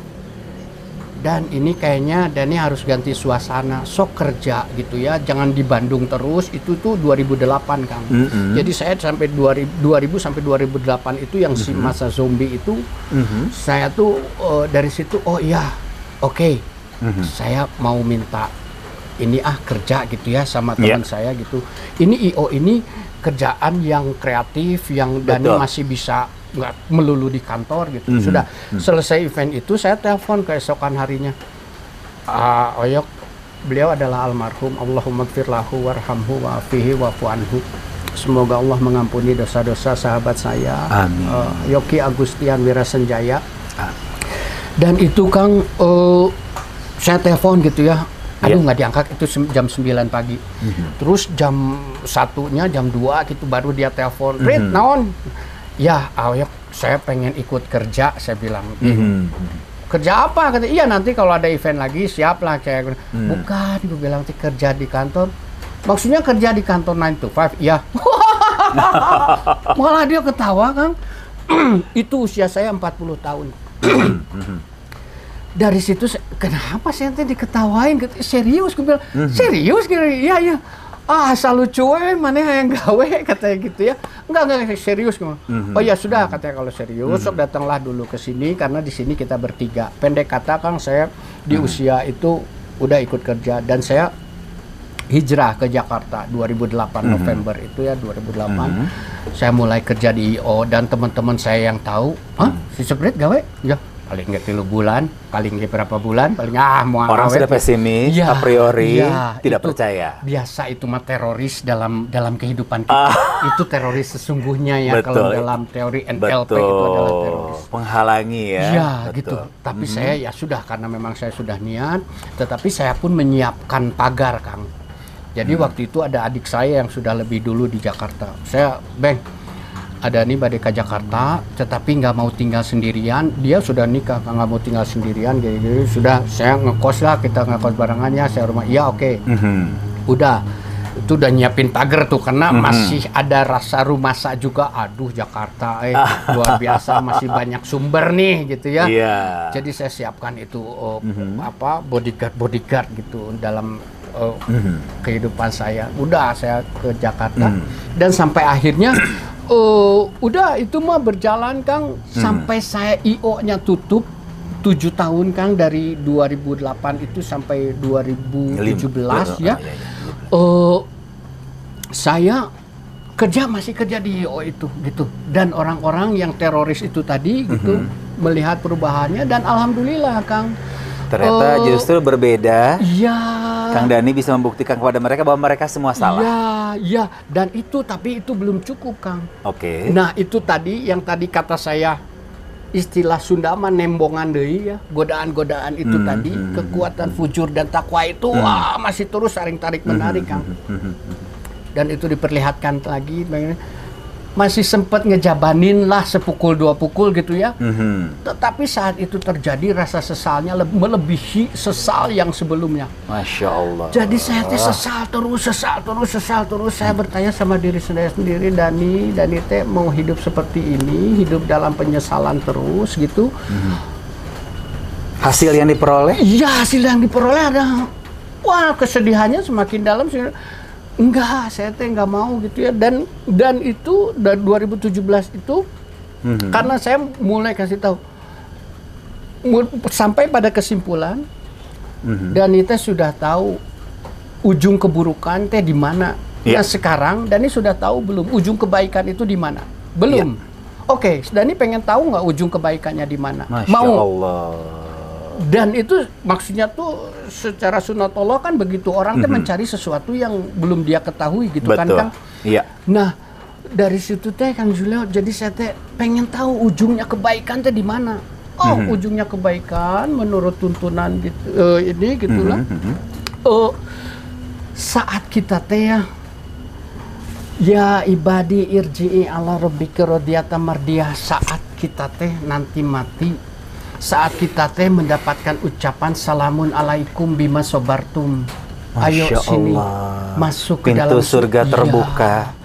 dan ini kayaknya Dani harus ganti suasana, sok kerja gitu ya, jangan di Bandung terus. Itu tuh 2008 Kang. Jadi saya sampai 2000 sampai 2008 itu yang si masa zombie itu, saya tuh dari situ oke. Saya mau minta ini kerja gitu ya sama teman saya gitu. Ini IO ini kerjaan yang kreatif, yang Dani masih bisa nggak melulu di kantor gitu. Sudah selesai event itu, saya telepon keesokan harinya. Oyok, beliau adalah almarhum, Allahumma gfir lahu warhamhu wa'afihi wa'fu anhu. Semoga Allah mengampuni dosa-dosa sahabat saya. Yoki Agustian Wirasenjaya. Dan itu Kang, saya telepon gitu ya, aduh nggak diangkat, itu jam 9 pagi. Terus jam 1-nya, jam 2 gitu baru dia telepon, Rit, naon? Ya, saya pengen ikut kerja, saya bilang. Kerja apa? Kata, iya nanti kalau ada event lagi siap lah. Bukan, gue bilang kerja di kantor. Maksudnya kerja di kantor 9 to 5? Iya. Malah dia ketawa Kang. Itu usia saya 40 tahun. Dari situ, kenapa saya nanti diketawain? Serius, gue bilang, serius? Iya. Asal lucu mana yang gawe, katanya gitu ya. Enggak serius. Oh ya sudah, katanya kalau serius, sok datanglah dulu ke sini, karena di sini kita bertiga. Pendek kata Kang, saya di usia itu udah ikut kerja, dan saya hijrah ke Jakarta 2008 November itu ya, 2008. Saya mulai kerja di IO, dan teman-teman saya yang tahu, si Seprit gawe? Ya. Paling nggak 3 bulan, paling nggak berapa bulan, paling mau orang sudah pesimis, a priori tidak itu, percaya. Biasa itu mah teroris dalam kehidupan kita. Itu teroris sesungguhnya ya. Kalau dalam teori NLP itu adalah teroris. Penghalangi ya. Iya gitu. Tapi saya ya sudah, karena memang saya sudah niat. Tetapi saya pun menyiapkan pagar Kang. Jadi waktu itu ada adik saya yang sudah lebih dulu di Jakarta. Saya, ada nih badai ke Jakarta, tetapi nggak mau tinggal sendirian. Dia sudah nikah, nggak mau tinggal sendirian. Jadi sudah, saya ngekos lah, kita ngekos barengannya. Saya rumah, iya oke. Udah, itu udah nyiapin pagar tuh, karena masih ada rasa rumasa juga. Aduh Jakarta, luar biasa, masih banyak sumber nih gitu ya. Jadi saya siapkan itu bodyguard gitu dalam kehidupan saya. Udah saya ke Jakarta dan sampai akhirnya. Udah itu mah berjalan Kang, sampai saya IO-nya tutup 7 tahun Kang, dari 2008 itu sampai 2017 ya. Saya masih kerja di IO itu gitu, dan orang-orang yang teroris itu tadi gitu melihat perubahannya, dan alhamdulillah Kang, ternyata justru berbeda. Iya. Kang Dani bisa membuktikan kepada mereka bahwa mereka semua salah. Iya. Dan itu, tapi itu belum cukup Kang. Oke. Nah itu tadi, yang tadi kata saya, istilah Sunda mah nembongan deui ya. Godaan-godaan itu tadi, kekuatan fujur dan takwa itu masih terus saling tarik menarik Kang. Dan itu diperlihatkan lagi. Masih sempat ngejabanin lah sepukul 2 pukul gitu ya. Tetapi saat itu terjadi, rasa sesalnya melebihi sesal yang sebelumnya. Masya Allah. Jadi saya sesal terus. Saya bertanya sama diri saya sendiri, Dani teh mau hidup seperti ini, hidup dalam penyesalan terus gitu. Hasil yang diperoleh? Iya, hasil yang diperoleh ada. Wah, kesedihannya semakin dalam. Enggak, saya teh nggak mau gitu ya. Dan itu dari 2017 itu, karena saya mulai kasih tahu, sampai pada kesimpulan, Dani teh sudah tahu ujung keburukan teh di mana. Nah sekarang Dani sudah tahu belum ujung kebaikan itu di mana? Belum. Oke, Dani pengen tahu nggak ujung kebaikannya di mana? Masya Allah. Dan itu maksudnya tuh secara sunatullah kan begitu orang teh mencari sesuatu yang belum dia ketahui gitu kan Kang. Iya. Nah, dari situ teh Kang Julio, jadi saya teh pengen tahu ujungnya kebaikan teh di mana. Ujungnya kebaikan menurut tuntunan gitu, ini gitulah. Saat kita teh ya ibadi irji'i ala rabbika radiyatan mardiyah, saat kita teh nanti mati, saat kita teh mendapatkan ucapan salamun alaikum bima sobartum. Ayo sini masuk ke dalam pintu surga terbuka.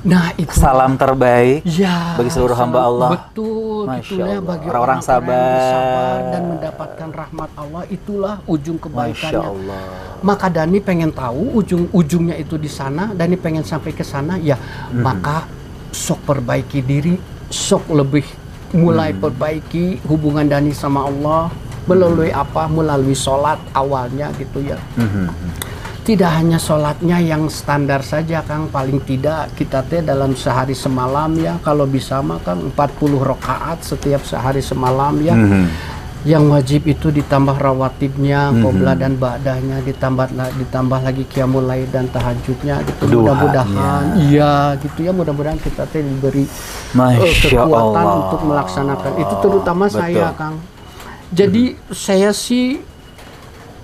Nah, itu salam terbaik ya, bagi seluruh hamba Allah. Betul, Masya itulah bagi orang-orang sabar sabar dan mendapatkan rahmat Allah, itulah ujung kebaikannya. Masya Allah. Maka Dani pengen tahu ujung-ujungnya itu di sana, Dani pengen sampai ke sana ya, maka sok perbaiki diri, sok lebih mulai perbaiki hubungan Dani sama Allah melalui apa? Melalui sholat awalnya gitu ya. Tidak hanya sholatnya yang standar saja Kang, paling tidak kita teh dalam sehari semalam ya, kalau bisa mah Kang 40 rakaat setiap sehari semalam ya. Yang wajib itu ditambah rawatibnya, qobla dan ba'dahnya, ditambah lagi qiyamul lail dan tahajudnya gitu. Mudah-mudahan iya gitu ya, mudah-mudahan kita teh diberi kekuatan untuk melaksanakan itu, terutama saya Kang. Jadi saya sih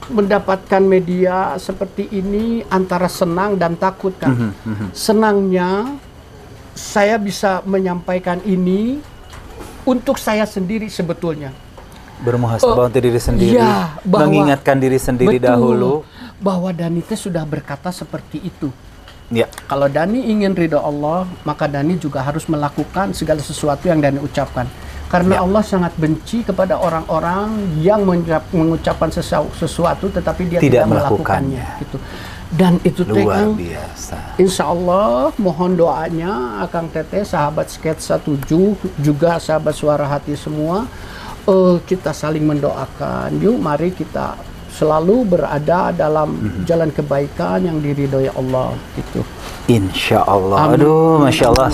mendapatkan media seperti ini antara senang dan takut kan. Senangnya saya bisa menyampaikan ini untuk saya sendiri sebetulnya. Bermuhasabah untuk diri sendiri, ya, mengingatkan diri sendiri dahulu bahwa Dani teh sudah berkata seperti itu. Ya. Kalau Dani ingin ridho Allah, maka Dani juga harus melakukan segala sesuatu yang Dani ucapkan. Karena Allah sangat benci kepada orang-orang yang mengucapkan sesuatu tetapi dia tidak melakukannya. Gitu. Dan itu teh Kang, insya Allah mohon doanya Akang Teteh, sahabat Sketsa 7, juga sahabat Suara Hati semua, kita saling mendoakan. Yuk mari kita selalu berada dalam jalan kebaikan yang diridhoi Allah gitu. Insya Allah. Aduh, Masya Allah.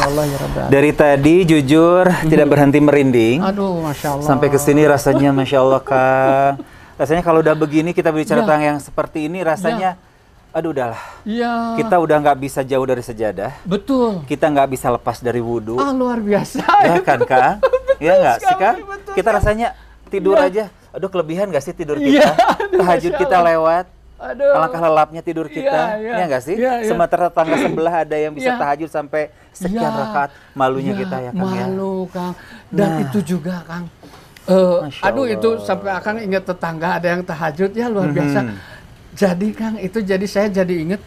Dari tadi jujur tidak berhenti merinding. Aduh, Masya Allah. Sampai ke sini rasanya Masya Allah Kang. Rasanya kalau udah begini kita bicara tentang yang seperti ini rasanya, aduh udahlah. Iya. Kita udah nggak bisa jauh dari sejadah. Betul. Kita nggak bisa lepas dari wudhu. Luar biasa. Ya kan Kang? Iya nggak sih Kang? Kita rasanya tidur aja. Aduh kelebihan nggak sih tidur kita? Tahajud kita lewat. Alangkah lelapnya tidur kita, ya nggak sih? Sementara tetangga sebelah ada yang bisa tahajud sampai sekian rakaat, malunya kita ya Kang. Malu Kang. Dan itu juga Kang. Aduh itu sampai Akang ingat tetangga ada yang tahajud ya, luar biasa. Jadi Kang, itu jadi saya jadi ingat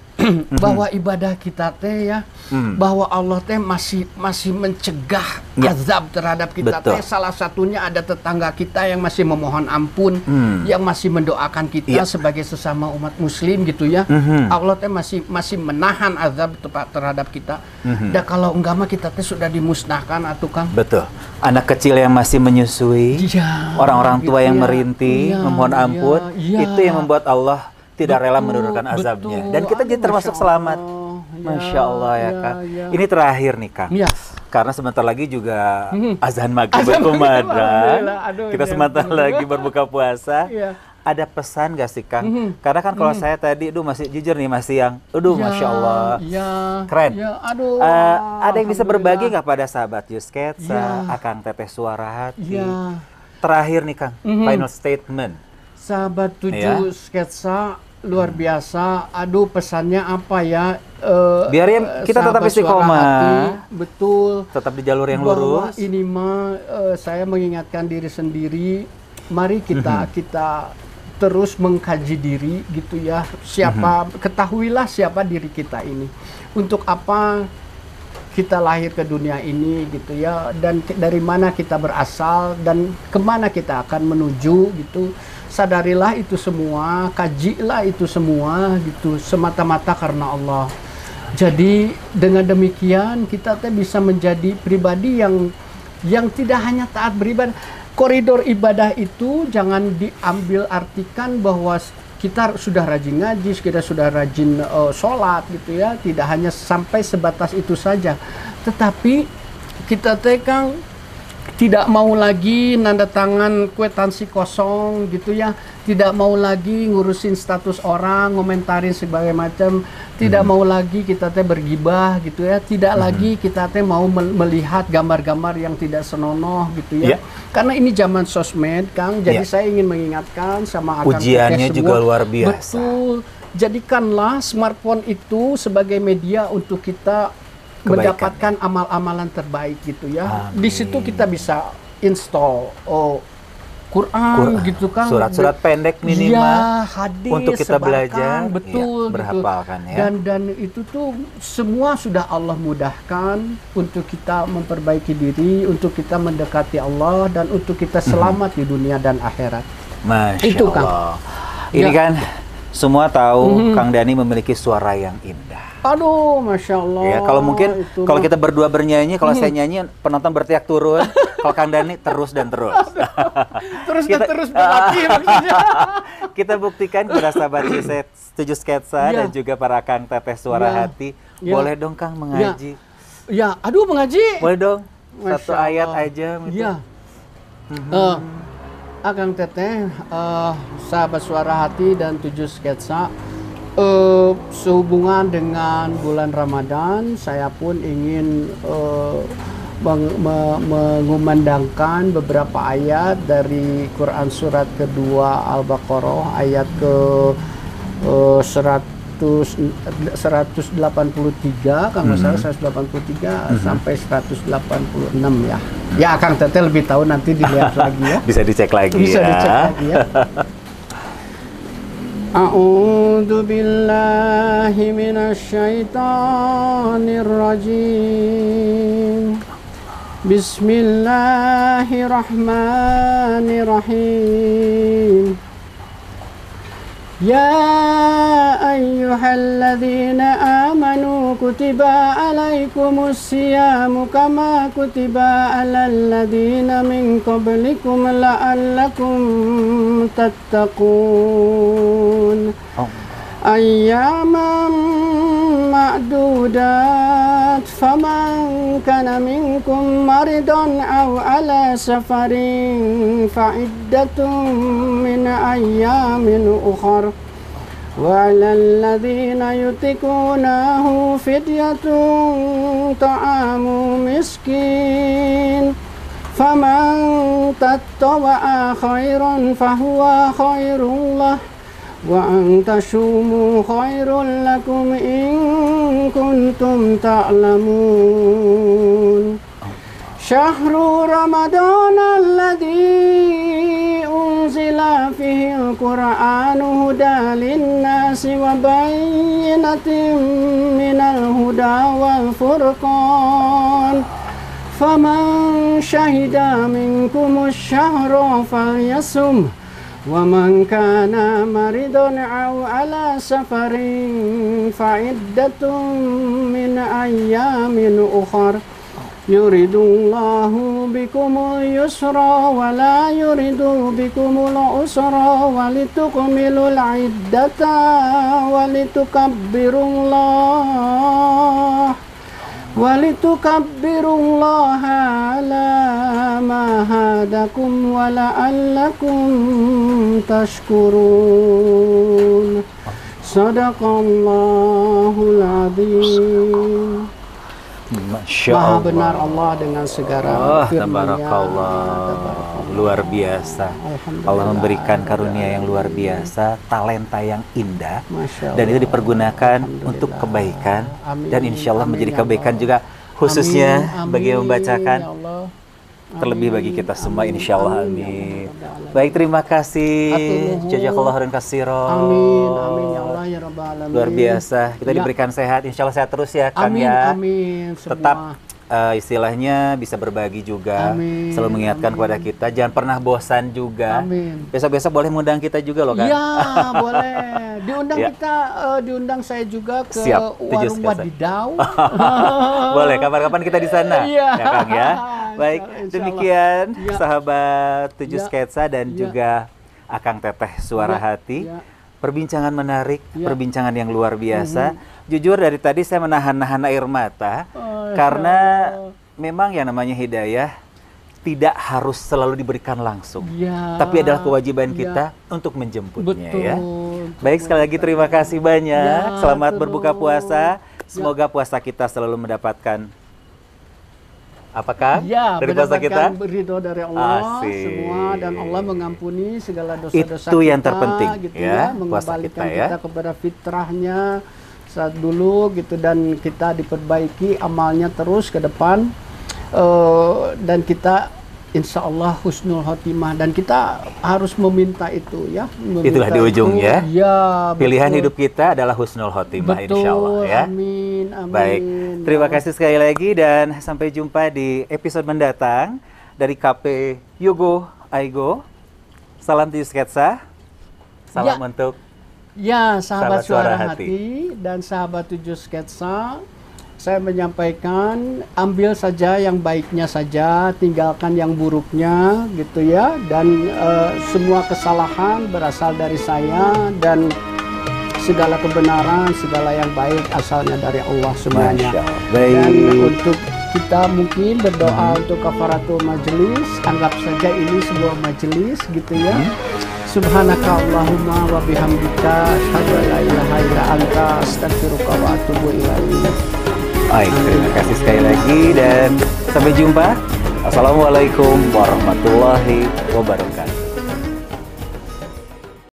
bahwa ibadah kita teh ya, bahwa Allah teh masih mencegah azab terhadap kita teh. Salah satunya ada tetangga kita yang masih memohon ampun, yang masih mendoakan kita sebagai sesama umat muslim gitu ya. Allah teh masih menahan azab terhadap kita. Dan kalau enggak mah kita teh sudah dimusnahkan atuh Kang. Betul. Anak kecil yang masih menyusui, orang-orang tua yang merintih, memohon ampun, itu yang membuat Allah tidak rela menurunkan azabnya. Dan kita jadi termasuk selamat. Masya Allah ya Kang. Ini terakhir nih Kang. Karena sebentar lagi juga azan maghrib berkumandang. Kita sebentar lagi berbuka puasa. Ada pesan gak sih Kang? Karena kan kalau saya tadi, masih jujur nih, masih yang, Masya Allah, keren. Ada yang bisa berbagi nggak pada sahabat Sketsa, Akang Teteh Suara Hati? Terakhir nih Kang, final statement. Sahabat 7 Sketsa luar biasa. Aduh, pesannya apa ya? Biar kita tetap istiqomah. Betul. Tetap di jalur yang lurus. Bahwa ini mah saya mengingatkan diri sendiri. Mari kita terus mengkaji diri gitu ya. Ketahuilah siapa diri kita ini. Untuk apa kita lahir ke dunia ini gitu ya, dan dari mana kita berasal dan kemana kita akan menuju gitu. Sadarilah itu semua, kajilah itu semua gitu, semata-mata karena Allah. Jadi dengan demikian kita bisa menjadi pribadi yang tidak hanya taat beribadah. Koridor ibadah itu jangan diambil artikan bahwa kita sudah rajin ngaji, kita sudah rajin sholat gitu ya. Tidak hanya sampai sebatas itu saja, tetapi kita Kang tidak mau lagi nanda tangan kwitansi kosong gitu ya, tidak mau lagi ngurusin status orang, ngomentarin segala macam, tidak mau lagi kita teh bergibah gitu ya, tidak lagi kita teh mau melihat gambar-gambar yang tidak senonoh gitu ya. Karena ini zaman sosmed, Kang, jadi saya ingin mengingatkan sama akan ujiannya semua, juga luar biasa. betul, jadikanlah smartphone itu sebagai media untuk kita mendapatkan amal-amalan terbaik gitu ya. Di situ kita bisa install Quran gitu kan, surat-surat pendek minimal ya, hadis untuk kita belajar, betul, berhafalkan gitu. ya. Dan itu tuh semua sudah Allah mudahkan untuk kita memperbaiki diri, untuk kita mendekati Allah, dan untuk kita selamat di dunia dan akhirat. Masya Itu, Allah. Kang. Ini Ya. kan semua tahu Kang Dhani memiliki suara yang indah. Aduh, Masya Allah. Ya, kalau mungkin itu kalau mah. kita berdua bernyanyi, kalau saya nyanyi penonton berteriak turun, kalau Kang Dhani terus dan terus. terus dan terus berlatih maksudnya. Kita buktikan kepada sahabat Tujuh Sketsa dan juga para Kang Teteh Suara Hati. Boleh dong Kang mengaji. Ya, aduh mengaji. Boleh dong. Masya Satu ayat Allah. aja gitu. Iya. Akang Teteh, sahabat Suara Hati dan Tujuh Sketsa, sehubungan dengan bulan Ramadan, saya pun ingin mengumandangkan beberapa ayat dari Quran surat kedua Al-Baqarah ayat ke 183, kalau salah 183 sampai 186 ya. Ya, Kang Teteh lebih tahu, nanti dilihat lagi ya. Bisa dicek lagi Bisa ya. dicek lagi ya. A'udzu billahi minasyaitonir rajim. Bismillahirrahmanirrahim. Ya ayyuhalladzina amanu kutiba alaikumus siyamu kama kutiba alal ladzina min qablikum la'allakum tattaqun. Ayyaman ma'dudat faman kana minkum maridan aw ala safarin fa'iddatun min ayyamin ukhar wa 'alal ladzina yutiqunahu fidyatun ta'amu miskin faman tattawa'a khairan fahuwa khairul lah wa an tasumu khairul lakum in kuntum ta'lamun. Syahru Ramadan alladzi unzila fihi al-Qur'anu hudan lin-nasi wa bayyinatin minal huda wal furqan. Faman syahida minkumus syahra falyasum. وَمَنْ كَانَ مَرِيضًا أَوْ عَلَى سَفَرٍ فَعِدَّةٌ مِنْ أَيَّامٍ أُخَرَ يُرِيدُ اللَّهُ بِكُمُ الْيُسْرَ وَلَا يُرِيدُ بِكُمُ الْعُسْرَ وَلِتُكْمِلُوا الْعِدَّةَ وَلِتُكَبِّرُوا اللَّهَ عَلَى مَا هَدَاكُمْ وَلَعَلَّكُمْ تَشْكُرُونَ. Sadaqallahul Azim. Masya Maha Allah. benar Allah dengan segala firman-Nya. Tabarakallah. Luar biasa. Allah memberikan karunia yang luar biasa, talenta yang indah, dan itu dipergunakan untuk kebaikan. Dan insya Allah menjadi kebaikan juga, khususnya bagi yang membacakan, terlebih bagi kita semua, insya Allah. Amin. Baik, terima kasih. Jazakallah khairan katsiran. Amin, amin ya Allah ya Rabbal alamin. Luar biasa. Kita diberikan sehat, insya Allah sehat terus ya Kang Amin, ya. amin. Semua. Tetap istilahnya bisa berbagi juga, Amin, selalu mengingatkan kepada kita, jangan pernah bosan juga. Amin. Besok-besok boleh mengundang kita juga loh Kang. Iya, boleh. Diundang Ya. kita, diundang saya juga ke Siap, Tujuh warung Sketsa. Wadidaw. Boleh, kapan-kapan kita di sana. Iya. Ya Kang ya. Baik, Insya Allah. demikian Ya. sahabat Tujuh Ya. Sketsa dan Ya. juga Akang Teteh Suara Ya. Hati. Ya. Perbincangan menarik, Ya. perbincangan yang luar biasa. Jujur dari tadi saya menahan-nahan air mata Oh, karena Insya Allah. memang yang namanya hidayah tidak harus selalu diberikan langsung, Ya, tapi adalah kewajiban ya. kita untuk menjemputnya Betul. ya. Baik, sekali lagi terima kasih banyak. Ya, Selamat betul. berbuka puasa. Semoga puasa kita selalu mendapatkan apakah Ya, dari puasa kita? mendapatkan ridho dari Allah Asik. semua, dan Allah mengampuni segala dosa-dosa Itu kita, yang terpenting, gitu ya, ya, puasa mengembalikan kita, ya. kita kepada fitrahnya saat dulu gitu, dan kita diperbaiki amalnya terus ke depan, dan kita insya Allah husnul khotimah, dan kita harus meminta itu ya. Itulah di ujung ya. Ya, Pilihan betul. hidup kita adalah husnul khotimah, Betul, insya Allah ya. amin, amin. Baik, terima kasih sekali lagi dan sampai jumpa di episode mendatang dari KP Yogo Aigo. Salam 7 sketsa. Salam Ya. untuk Ya, Sahabat sahabat Suara Suara Hati dan sahabat 7 sketsa, saya menyampaikan ambil saja yang baiknya saja, tinggalkan yang buruknya gitu ya, dan semua kesalahan berasal dari saya, dan segala kebenaran, segala yang baik asalnya dari Allah semuanya. Masya Allah. Baik. Dan untuk kita mungkin berdoa untuk kafaratul majelis, anggap saja ini sebuah majelis gitu ya. Subhanaka Allahumma wa bihamdika asyhadu an la ilaha illa anta astaghfiruka wa atubu ilaik. Baik, terima kasih sekali lagi dan sampai jumpa. Assalamualaikum warahmatullahi wabarakatuh.